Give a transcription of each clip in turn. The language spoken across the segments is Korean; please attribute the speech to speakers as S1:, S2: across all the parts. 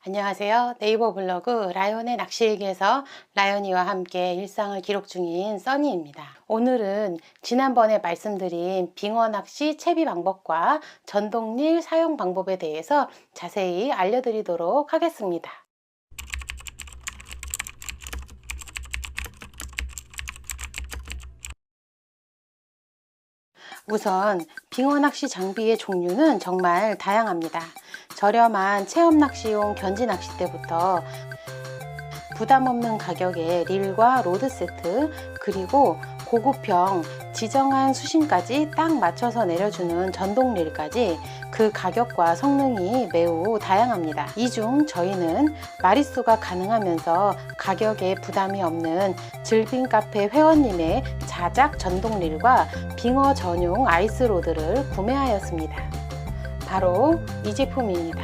S1: 안녕하세요. 네이버 블로그 라연의 낚시일기에서 라연이와 함께 일상을 기록 중인 써니입니다. 오늘은 지난번에 말씀드린 빙어 낚시 채비 방법과 전동릴 사용 방법에 대해서 자세히 알려드리도록 하겠습니다. 우선 빙어 낚시 장비의 종류는 정말 다양합니다. 저렴한 체험 낚시용 견지 낚싯대부터 부담 없는 가격의 릴과 로드 세트, 그리고 고급형 지정한 수심까지 딱 맞춰서 내려주는 전동 릴까지 그 가격과 성능이 매우 다양합니다. 이 중 저희는 마리수가 가능하면서 가격에 부담이 없는 즐빙 카페 회원님의 자작 전동 릴과 빙어 전용 아이스로드를 구매하였습니다. 바로 이 제품입니다.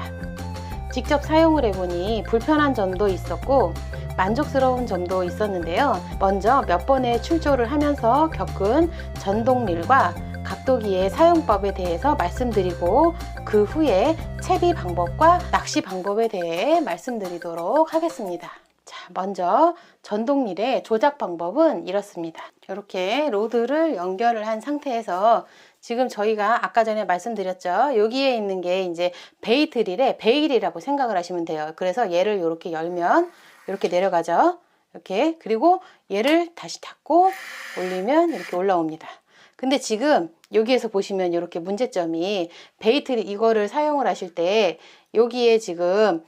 S1: 직접 사용을 해보니 불편한 점도 있었고 만족스러운 점도 있었는데요. 먼저 몇 번의 출조를 하면서 겪은 전동릴과 각도기의 사용법에 대해서 말씀드리고 그 후에 채비 방법과 낚시 방법에 대해 말씀드리도록 하겠습니다. 자, 먼저 전동릴의 조작 방법은 이렇습니다. 이렇게 로드를 연결을 한 상태에서 지금 저희가 아까 전에 말씀드렸죠. 여기에 있는 게 이제 베이트릴의 베일이라고 생각을 하시면 돼요. 그래서 얘를 이렇게 열면 이렇게 내려가죠. 이렇게. 그리고 얘를 다시 닫고 올리면 이렇게 올라옵니다. 근데 지금 여기에서 보시면 이렇게 문제점이 베이트릴 이거를 사용을 하실 때 여기에 지금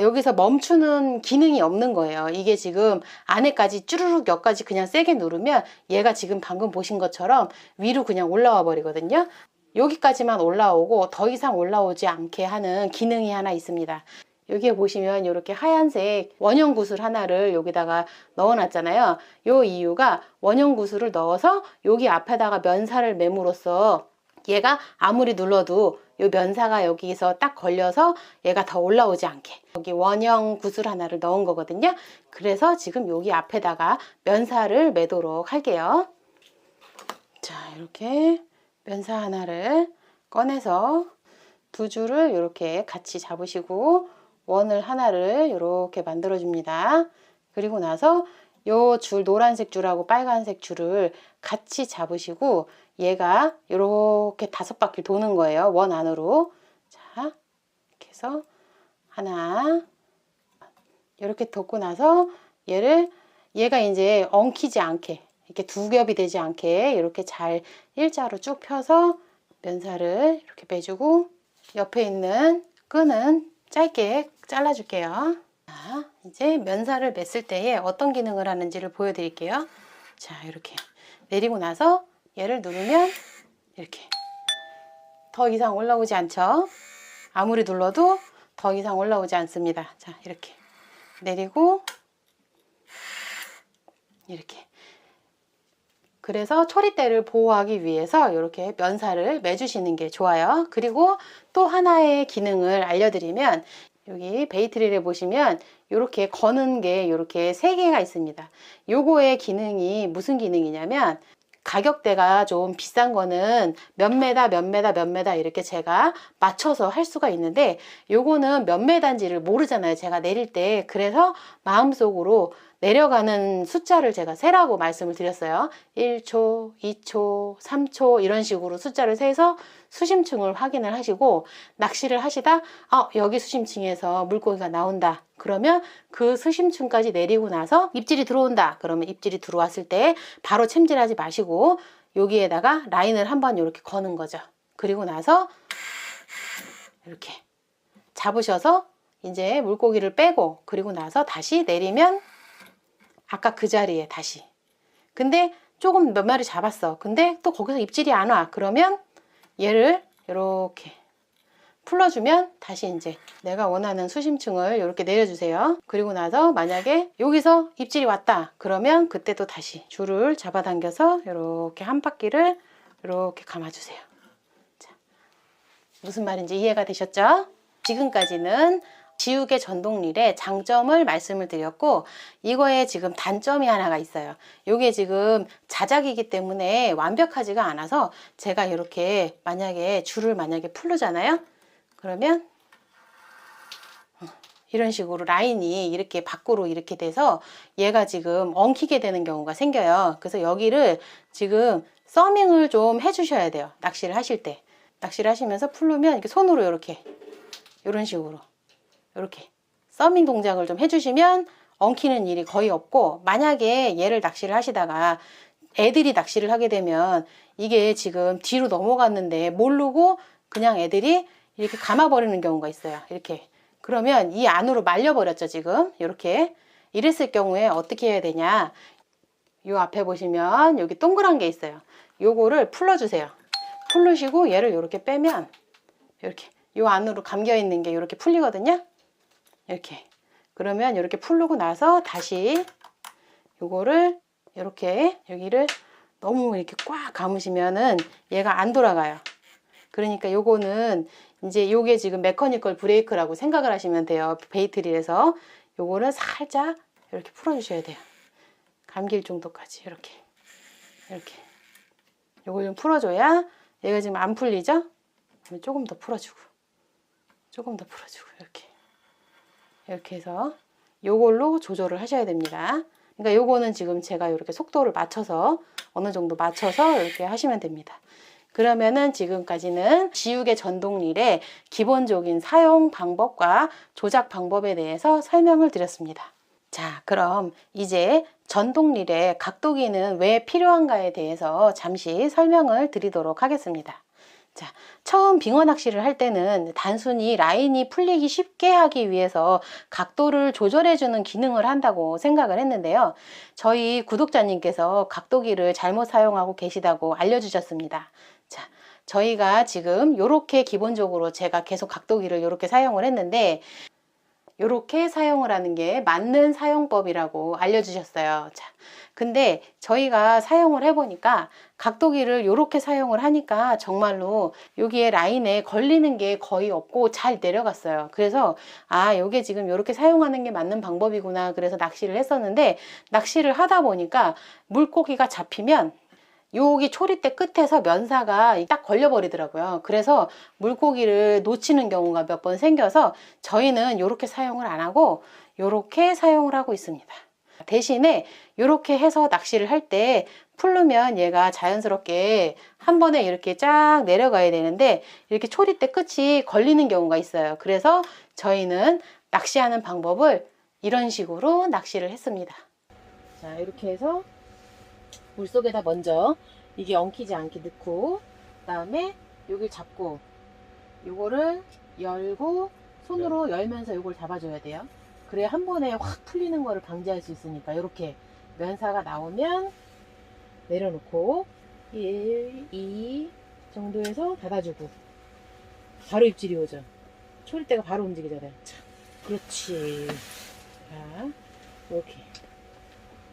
S1: 여기서 멈추는 기능이 없는 거예요. 이게 지금 안에까지 쭈르륵 여기까지 그냥 세게 누르면 얘가 지금 방금 보신 것처럼 위로 그냥 올라와 버리거든요. 여기까지만 올라오고 더 이상 올라오지 않게 하는 기능이 하나 있습니다. 여기에 보시면 이렇게 하얀색 원형 구슬 하나를 여기다가 넣어 놨잖아요. 요 이유가 원형 구슬을 넣어서 여기 앞에다가 면사를 매므로써 얘가 아무리 눌러도 요 면사가 여기서 딱 걸려서 얘가 더 올라오지 않게 여기 원형 구슬 하나를 넣은 거거든요. 그래서 지금 여기 앞에다가 면사를 매도록 할게요. 자, 이렇게 면사 하나를 꺼내서 두 줄을 이렇게 같이 잡으시고 원을 하나를 이렇게 만들어 줍니다. 그리고 나서 요 줄 노란색 줄하고 빨간색 줄을 같이 잡으시고 얘가 이렇게 5바퀴 도는 거예요. 원 안으로. 자, 이렇게 해서 하나 이렇게 덮고 나서 얘가 이제 엉키지 않게 이렇게 두 겹이 되지 않게 이렇게 잘 일자로 쭉 펴서 면사를 이렇게 빼주고 옆에 있는 끈은 짧게 잘라줄게요. 자, 이제 면사를 맸을 때에 어떤 기능을 하는지를 보여드릴게요. 자, 이렇게 내리고 나서 얘를 누르면 이렇게 더 이상 올라오지 않죠. 아무리 눌러도 더 이상 올라오지 않습니다. 자, 이렇게 내리고 이렇게. 그래서 초리대를 보호하기 위해서 이렇게 면사를 매주시는 게 좋아요. 그리고 또 하나의 기능을 알려드리면 여기 베이트릴에 보시면 이렇게 거는 게 이렇게 3개가 있습니다. 요거의 기능이 무슨 기능이냐면 가격대가 좀 비싼 거는 몇 메다 몇 메다 몇 메다 이렇게 제가 맞춰서 할 수가 있는데 요거는 몇 메다인지를 모르잖아요. 제가 내릴 때. 그래서 마음속으로 내려가는 숫자를 제가 세라고 말씀을 드렸어요. 1초, 2초, 3초 이런 식으로 숫자를 세서 수심층을 확인을 하시고 낚시를 하시다 여기 수심층에서 물고기가 나온다. 그러면 그 수심층까지 내리고 나서 입질이 들어온다. 그러면 입질이 들어왔을 때 바로 챔질하지 마시고 여기에다가 라인을 한번 이렇게 거는 거죠. 그리고 나서 이렇게 잡으셔서 이제 물고기를 빼고 그리고 나서 다시 내리면 아까 그 자리에 다시. 근데 조금 몇 마리 잡았어. 근데 또 거기서 입질이 안 와. 그러면 얘를 이렇게 풀어주면 다시 이제 내가 원하는 수심층을 이렇게 내려주세요. 그리고 나서 만약에 여기서 입질이 왔다. 그러면 그때도 다시 줄을 잡아당겨서 이렇게 한 바퀴를 이렇게 감아주세요. 자, 무슨 말인지 이해가 되셨죠? 지금까지는 지우개 전동릴의 장점을 말씀을 드렸고 이거에 지금 단점이 하나가 있어요. 이게 지금 자작이기 때문에 완벽하지가 않아서 제가 이렇게 만약에 줄을 풀르잖아요. 그러면 이런 식으로 라인이 이렇게 밖으로 이렇게 돼서 얘가 지금 엉키게 되는 경우가 생겨요. 그래서 여기를 지금 서밍을 좀 해주셔야 돼요. 낚시를 하실 때. 낚시를 하시면서 풀르면 이렇게 손으로 이렇게 이런 식으로 이렇게 서밍 동작을 좀 해주시면 엉키는 일이 거의 없고, 만약에 얘를 낚시를 하시다가 애들이 낚시를 하게 되면 이게 지금 뒤로 넘어갔는데 모르고 그냥 애들이 이렇게 감아버리는 경우가 있어요. 이렇게. 그러면 이 안으로 말려버렸죠, 지금. 이렇게. 이랬을 경우에 어떻게 해야 되냐. 요 앞에 보시면 여기 동그란 게 있어요. 요거를 풀어주세요. 풀으시고 얘를 이렇게 빼면 이렇게 요 안으로 감겨 있는 게 이렇게 풀리거든요. 이렇게. 그러면 이렇게 풀르고 나서 다시 요거를 이렇게 여기를 너무 이렇게 꽉 감으시면은 얘가 안 돌아가요. 그러니까 요거는 이제 요게 지금 메커니컬 브레이크라고 생각을 하시면 돼요. 베이트릴에서 요거를 살짝 이렇게 풀어주셔야 돼요. 감길 정도까지 이렇게 요걸 좀 풀어줘야 얘가 지금 안 풀리죠? 조금 더 풀어주고 이렇게 해서 요걸로 조절을 하셔야 됩니다. 그러니까 요거는 지금 제가 이렇게 속도를 맞춰서 어느 정도 맞춰서 이렇게 하시면 됩니다. 그러면은 지금까지는 지우개 전동릴의 기본적인 사용 방법과 조작 방법에 대해서 설명을 드렸습니다. 자, 그럼 이제 전동릴의 각도기는 왜 필요한가에 대해서 잠시 설명을 드리도록 하겠습니다. 자, 처음 빙어 낚시를 할 때는 단순히 라인이 풀리기 쉽게 하기 위해서 각도를 조절해주는 기능을 한다고 생각을 했는데요. 저희 구독자님께서 각도기를 잘못 사용하고 계시다고 알려주셨습니다. 자, 저희가 지금 이렇게 기본적으로 제가 계속 각도기를 이렇게 사용을 했는데, 이렇게 사용을 하는 게 맞는 사용법이라고 알려주셨어요. 자, 근데 저희가 사용을 해보니까 각도기를 이렇게 사용을 하니까 정말로 여기에 라인에 걸리는 게 거의 없고 잘 내려갔어요. 그래서 요게 지금 이렇게 사용하는 게 맞는 방법이구나. 그래서 낚시를 했었는데, 낚시를 하다 보니까 물고기가 잡히면 여기 초리대 끝에서 면사가 딱 걸려버리더라고요. 그래서 물고기를 놓치는 경우가 몇 번 생겨서 저희는 이렇게 사용을 안 하고 이렇게 사용을 하고 있습니다. 대신에 이렇게 해서 낚시를 할 때 풀르면 얘가 자연스럽게 한 번에 이렇게 쫙 내려가야 되는데 이렇게 초리대 끝이 걸리는 경우가 있어요. 그래서 저희는 낚시하는 방법을 이런 식으로 낚시를 했습니다. 자, 이렇게 해서 물속에다 먼저 이게 엉키지 않게 넣고, 그 다음에 여기를 잡고 요거를 열고 손으로 열면서 요걸 잡아줘야 돼요. 그래야 한 번에 확 풀리는 거를 방지할 수 있으니까. 이렇게 면사가 나오면 내려놓고 1, 2 정도에서 닫아주고 바로 입질이 오죠. 초리대가 바로 움직이잖아요. 자, 그렇지. 자, 이렇게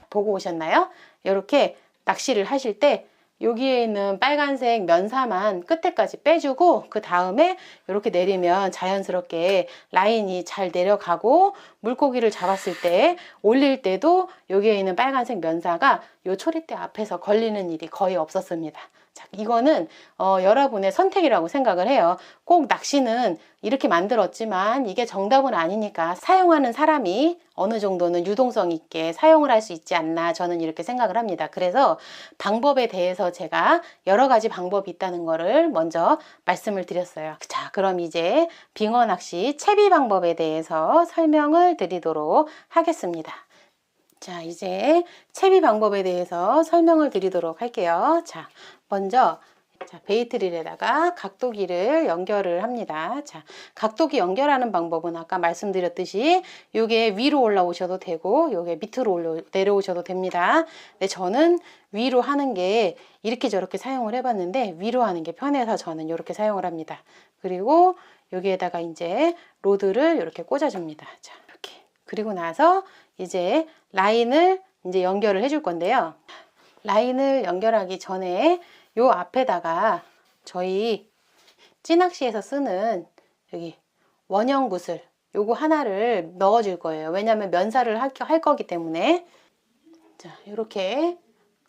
S1: 보고 오셨나요? 이렇게 낚시를 하실 때 여기에 있는 빨간색 면사만 끝에까지 빼주고 그 다음에 이렇게 내리면 자연스럽게 라인이 잘 내려가고, 물고기를 잡았을 때 올릴 때도 여기에 있는 빨간색 면사가 이 초리대 앞에서 걸리는 일이 거의 없었습니다. 자, 이거는 여러분의 선택이라고 생각을 해요. 꼭 낚시는 이렇게 만들었지만 이게 정답은 아니니까 사용하는 사람이 어느 정도는 유동성 있게 사용을 할 수 있지 않나, 저는 이렇게 생각을 합니다. 그래서 방법에 대해서 제가 여러 가지 방법이 있다는 거를 먼저 말씀을 드렸어요. 자, 그럼 이제 빙어 낚시 채비 방법에 대해서 설명을 드리도록 하겠습니다. 자, 이제 채비 방법에 대해서 설명을 드리도록 할게요. 자, 먼저 베이트릴에다가 각도기를 연결을 합니다. 자, 각도기 연결하는 방법은 아까 말씀드렸듯이 요게 위로 올라오셔도 되고 요게 밑으로 내려오셔도 됩니다. 근데 저는 위로 하는 게 이렇게 저렇게 사용을 해봤는데 위로 하는 게 편해서 저는 이렇게 사용을 합니다. 그리고 여기에다가 이제 로드를 이렇게 꽂아줍니다. 자, 이렇게. 그리고 나서 이제 라인을 이제 연결을 해줄 건데요. 라인을 연결하기 전에 요 앞에다가 저희 찌낚시에서 쓰는 여기 원형 구슬 요거 하나를 넣어 줄 거예요. 왜냐하면 면사를 할 거기 때문에. 자, 이렇게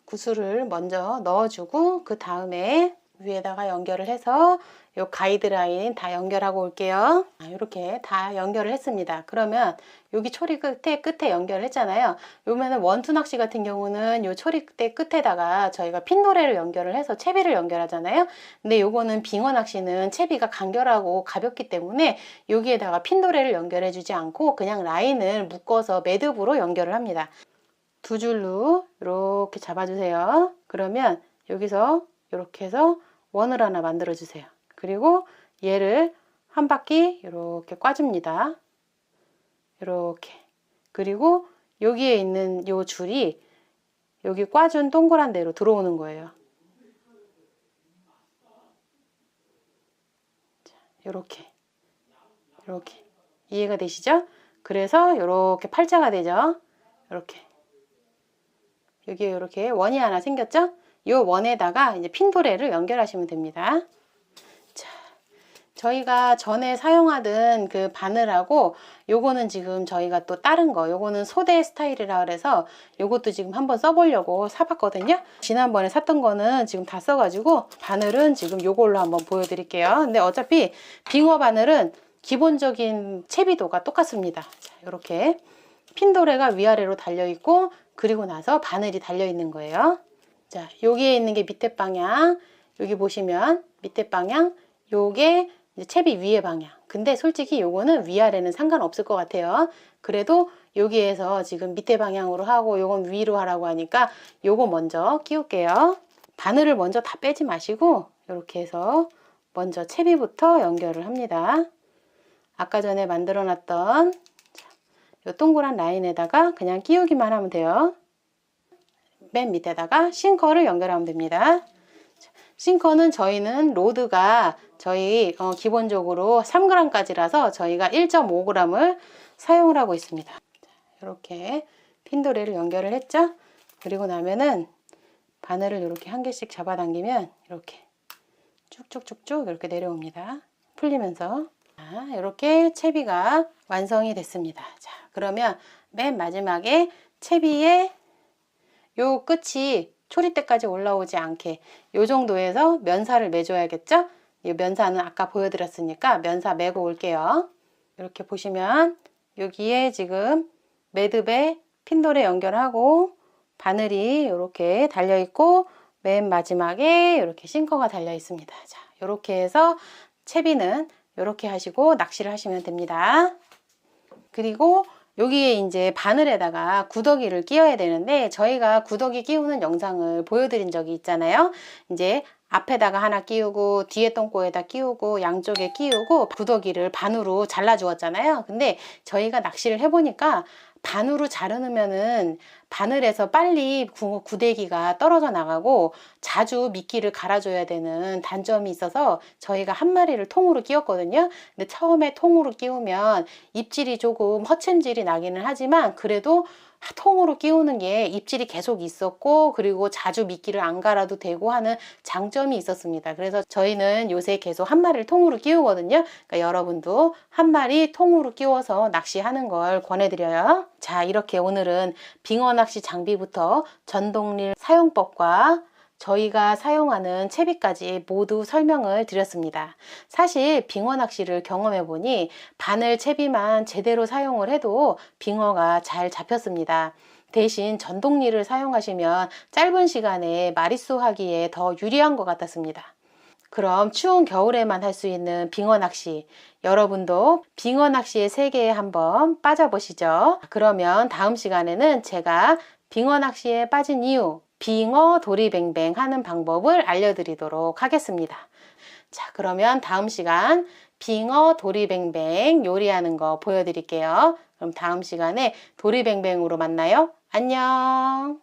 S1: 구슬을 먼저 넣어 주고 그 다음에 위에다가 연결을 해서 요 가이드라인 다 연결하고 올게요. 이렇게 다 연결을 했습니다. 그러면 여기 초리 끝에 연결을 했잖아요. 요면은 원투 낚시 같은 경우는 요 초리대 끝에다가 저희가 핀도레를 연결을 해서 채비를 연결하잖아요. 근데 요거는 빙어 낚시는 채비가 간결하고 가볍기 때문에 여기에다가 핀도레를 연결해 주지 않고 그냥 라인을 묶어서 매듭으로 연결을 합니다. 두 줄로 이렇게 잡아주세요. 그러면 여기서 이렇게 해서 원을 하나 만들어 주세요. 그리고 얘를 한 바퀴 이렇게 꽈줍니다. 이렇게. 그리고 여기에 있는 요 줄이 여기 꽈준 동그란 데로 들어오는 거예요. 자, 이렇게 이해가 되시죠? 그래서 이렇게 팔자가 되죠. 이렇게 여기에 이렇게 원이 하나 생겼죠? 이 원에다가 이제 핀도레를 연결하시면 됩니다. 자, 저희가 전에 사용하던 그 바늘하고 요거는 지금 저희가 또 다른 거, 요거는 소대 스타일이라 그래서 요것도 지금 한번 써보려고 사봤거든요. 지난번에 샀던 거는 지금 다 써가지고 바늘은 지금 요걸로 한번 보여드릴게요. 근데 어차피 빙어 바늘은 기본적인 채비도가 똑같습니다. 자, 이렇게 핀도레가 위아래로 달려있고 그리고 나서 바늘이 달려있는 거예요. 자, 여기에 있는 게 밑에 방향, 여기 보시면 밑에 방향, 요게 이제 채비 위에 방향. 근데 솔직히 요거는 위아래는 상관없을 것 같아요. 그래도 여기에서 지금 밑에 방향으로 하고 요건 위로 하라고 하니까 요거 먼저 끼울게요. 바늘을 먼저 다 빼지 마시고 이렇게 해서 먼저 채비부터 연결을 합니다. 아까 전에 만들어 놨던 요 동그란 라인에다가 그냥 끼우기만 하면 돼요. 맨 밑에다가 싱커를 연결하면 됩니다. 싱커는 저희는 로드가 저희 기본적으로 3g까지라서 저희가 1.5g을 사용을 하고 있습니다. 이렇게 핀도레를 연결을 했죠. 그리고 나면은 바늘을 이렇게 한 개씩 잡아당기면 이렇게 쭉쭉쭉쭉 이렇게 내려옵니다. 풀리면서. 자, 이렇게 채비가 완성이 됐습니다. 자, 그러면 맨 마지막에 채비에 요 끝이 초리대까지 올라오지 않게 요 정도에서 면사를 매줘야겠죠? 이 면사는 아까 보여드렸으니까 면사 매고 올게요. 이렇게 보시면 여기에 지금 매듭에 핀도레 연결하고 바늘이 이렇게 달려 있고 맨 마지막에 이렇게 싱커가 달려 있습니다. 자, 이렇게 해서 채비는 이렇게 하시고 낚시를 하시면 됩니다. 그리고 여기에 이제 바늘에다가 구더기를 끼워야 되는데 저희가 구더기 끼우는 영상을 보여드린 적이 있잖아요. 이제 앞에다가 하나 끼우고 뒤에 똥꼬에다 끼우고 양쪽에 끼우고 구더기를 반으로 잘라 주었잖아요. 근데 저희가 낚시를 해보니까 반으로 자르면은 바늘에서 빨리 구데기가 떨어져 나가고 자주 미끼를 갈아줘야 되는 단점이 있어서 저희가 한 마리를 통으로 끼웠거든요. 근데 처음에 통으로 끼우면 입질이 조금 허챔질이 나기는 하지만 그래도 통으로 끼우는 게 입질이 계속 있었고 그리고 자주 미끼를 안 갈아도 되고 하는 장점이 있었습니다. 그래서 저희는 요새 계속 한 마리를 통으로 끼우거든요. 그러니까 여러분도 한 마리 통으로 끼워서 낚시하는 걸 권해드려요. 자, 이렇게 오늘은 빙어 낚시 장비부터 전동릴 사용법과 저희가 사용하는 채비까지 모두 설명을 드렸습니다. 사실 빙어 낚시를 경험해 보니 바늘 채비만 제대로 사용을 해도 빙어가 잘 잡혔습니다. 대신 전동릴을 사용하시면 짧은 시간에 마리수 하기에 더 유리한 것 같았습니다. 그럼 추운 겨울에만 할 수 있는 빙어 낚시, 여러분도 빙어 낚시의 세계에 한번 빠져보시죠. 그러면 다음 시간에는 제가 빙어 낚시에 빠진 이유, 빙어 도리뱅뱅 하는 방법을 알려드리도록 하겠습니다. 자, 그러면 다음 시간 빙어 도리뱅뱅 요리하는 거 보여드릴게요. 그럼 다음 시간에 도리뱅뱅으로 만나요. 안녕.